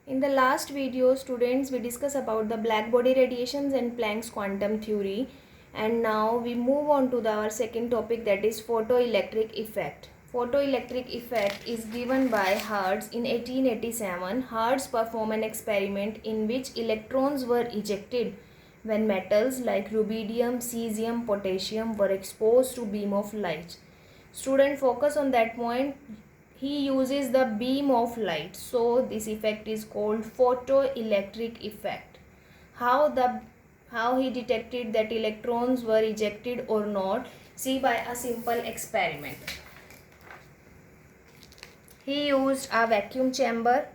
In the last video, students, we discussed about the black body radiations and Planck's quantum theory. And now we move on to our second topic, that is photoelectric effect. Photoelectric effect is given by Hertz in 1887. Hertz performed an experiment in which electrons were ejected when metals like rubidium, cesium, potassium were exposed to beam of light. Student, focus on that point. He uses the beam of light, so this effect is called photoelectric effect. How he detected that electrons were ejected or not? See, by a simple experiment. He used a vacuum chamber,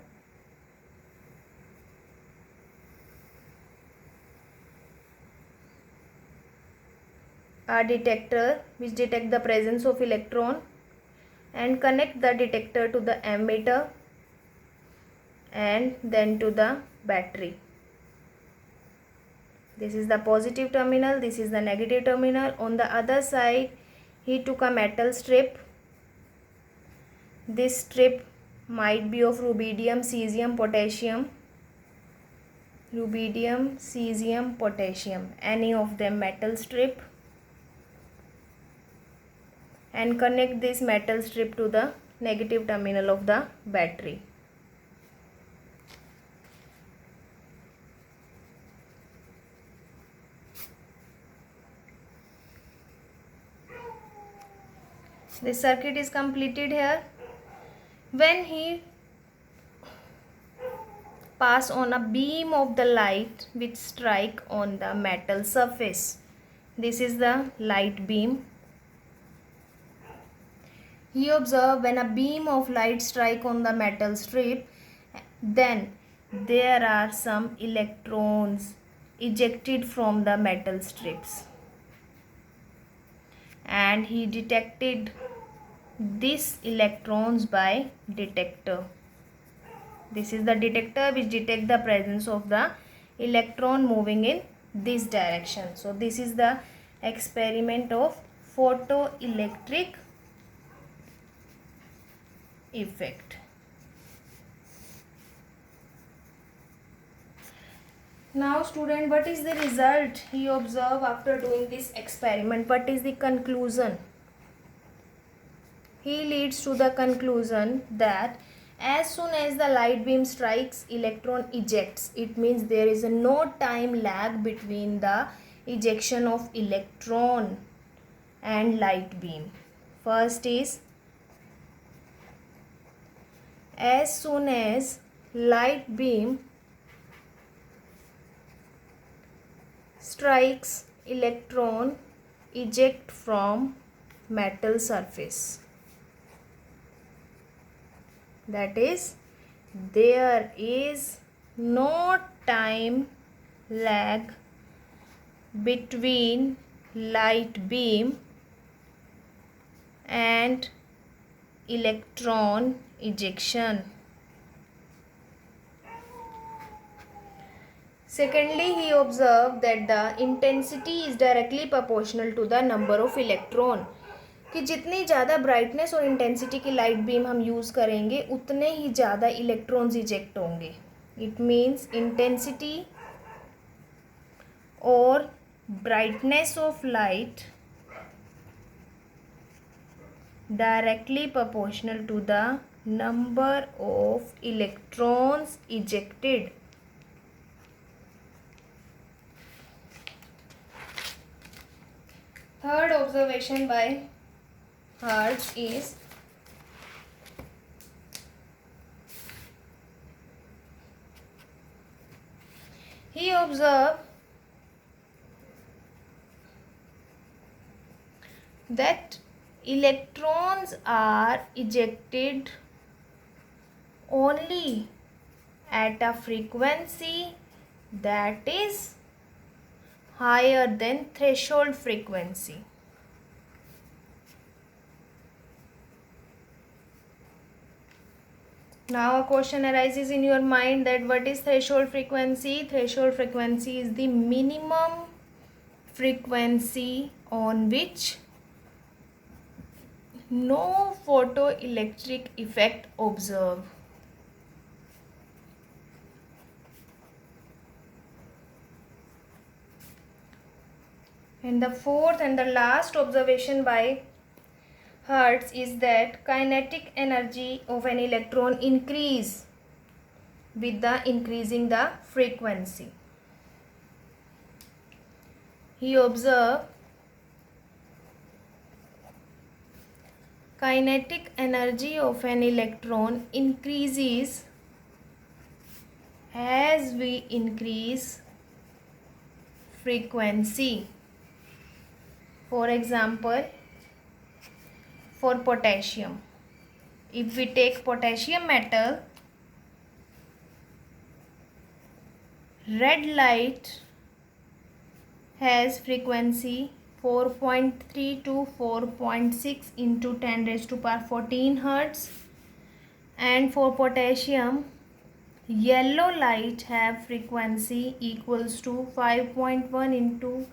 a detector which detect the presence of electron, and connect the detector to the ammeter and then to the battery. This is the positive terminal, this is the negative terminal. On the other side, he took a metal strip. This strip might be of rubidium, cesium, potassium. Rubidium, cesium, potassium, any of them metal strip, and connect this metal strip to the negative terminal of the battery. This circuit is completed here. When he pass on a beam of the light which strike on the metal surface, this is the light beam. He observed when a beam of light strike on the metal strip, then there are some electrons ejected from the metal strips, and he detected these electrons by detector. This is the detector which detect the presence of the electron moving in this direction. So this is the experiment of photoelectric effect. Now student, what is the result he observed after doing this experiment? What is the conclusion? He leads to the conclusion that as soon as the light beam strikes, electron ejects. It means there is no time lag between the ejection of electron and light beam. First is, as soon as light beam strikes, electron eject from metal surface. That is, there is no time lag between light beam and electron ejection. Secondly, he observed that the intensity is directly proportional to the number of electron. कि जितनी ज़्यादा brightness और intensity की light beam हम use करेंगे उतने ही ज़्यादा electrons eject होंगे. इट मीन्स इंटेंसिटी और brightness of light directly proportional to the number of electrons ejected. Third observation by Hertz is he observed that electrons are ejected only at a frequency that is higher than threshold frequency. Now a question arises in your mind that what is threshold frequency? Threshold frequency is the minimum frequency on which no photoelectric effect observed. And the fourth and the last observation by Hertz is that kinetic energy of an electron increase with the increasing the frequency. He observed kinetic energy of an electron increases as we increase frequency. For example, for potassium, if we take potassium metal, red light has frequency 4.3 to 4.6 into 10 raised to power 14 hertz, and for potassium yellow light have frequency equals to 5.1 into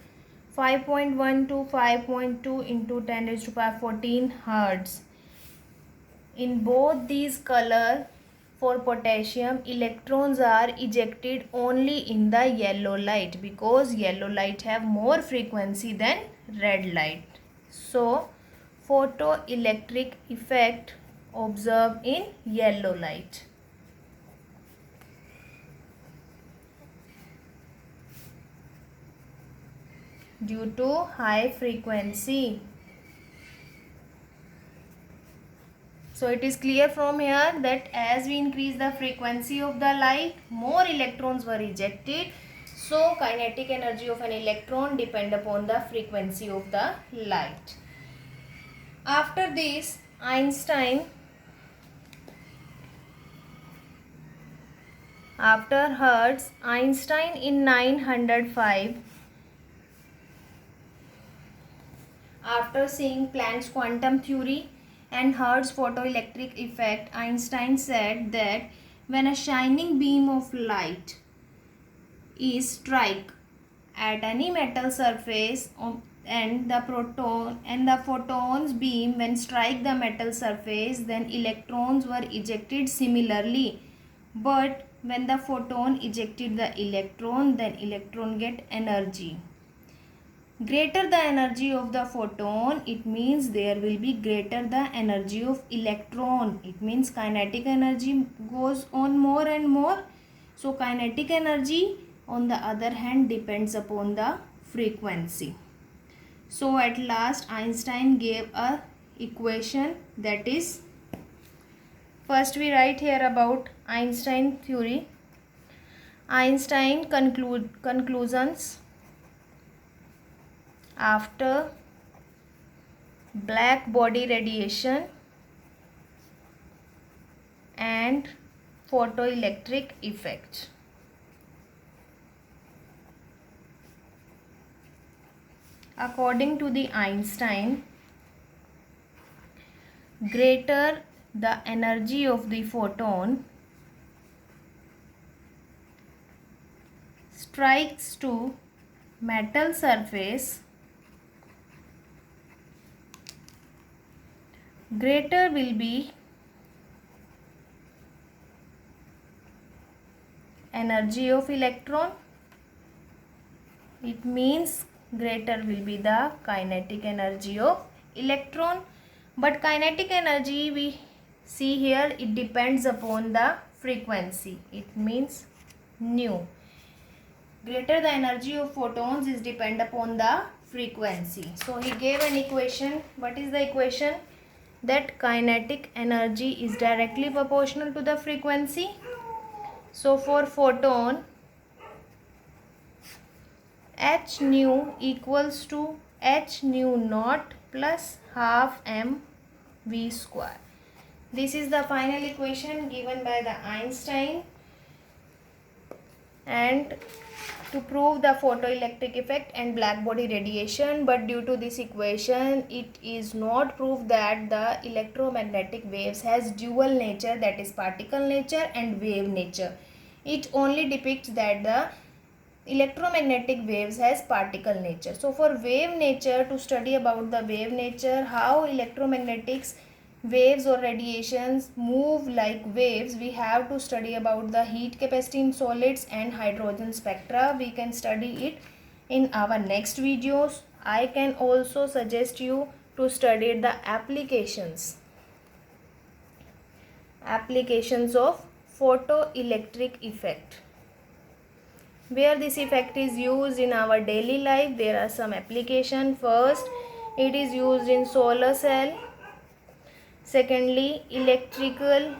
5.1 to 5.2 into 10 raised to power 14 hertz. In both these color, for potassium, electrons are ejected only in the yellow light because yellow light have more frequency than red light. So, photoelectric effect observed in yellow light. Due to high frequency. So it is clear from here that as we increase the frequency of the light, more electrons were ejected. So kinetic energy of an electron depend upon the frequency of the light. After this, after Hertz, Einstein in 905, after seeing Planck's quantum theory and Hertz photoelectric effect, Einstein said that when a shining beam of light is struck at any metal surface and the photons beam when strike the metal surface, then electrons were ejected similarly. But when the photon ejected the electron, then electron get energy. Greater the energy of the photon, it means there will be greater the energy of electron. It means kinetic energy goes on more and more. So kinetic energy on the other hand depends upon the frequency. So at last Einstein gave a equation, that is, first we write here about Einstein theory. Einstein conclusions after black body radiation and photoelectric effect. According to the Einstein, greater the energy of the photon strikes to metal surface, greater will be energy of electron. It means greater will be the kinetic energy of electron. But kinetic energy we see here, it depends upon the frequency. It means nu. Greater the energy of photons is depend upon the frequency. So he gave an equation. What is the equation? That kinetic energy is directly proportional to the frequency. So for photon, h nu equals to h nu naught plus half m v square. This is the final equation given by the Einstein, and to prove the photoelectric effect and black body radiation. But due to this equation, it is not proved that the electromagnetic waves has dual nature, that is particle nature and wave nature. It only depicts that the electromagnetic waves has particle nature. So for wave nature, to study about the wave nature, how electromagnetics waves or radiations move like waves, we have to study about the heat capacity in solids and hydrogen spectra. We can study it in our next videos. I can also suggest you to study the applications of photoelectric effect. Where this effect is used in our daily life, there are some application. First, it is used in solar cell. Secondly, electrical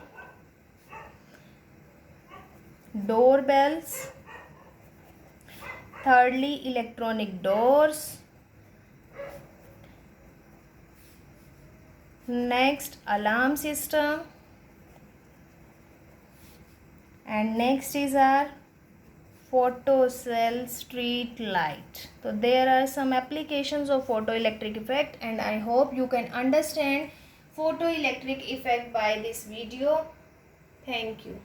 doorbells. Thirdly, electronic doors. Next, alarm system. And next is our photo cell street light. So there are some applications of photoelectric effect, and I hope you can understand photoelectric effect by this video. Thank you.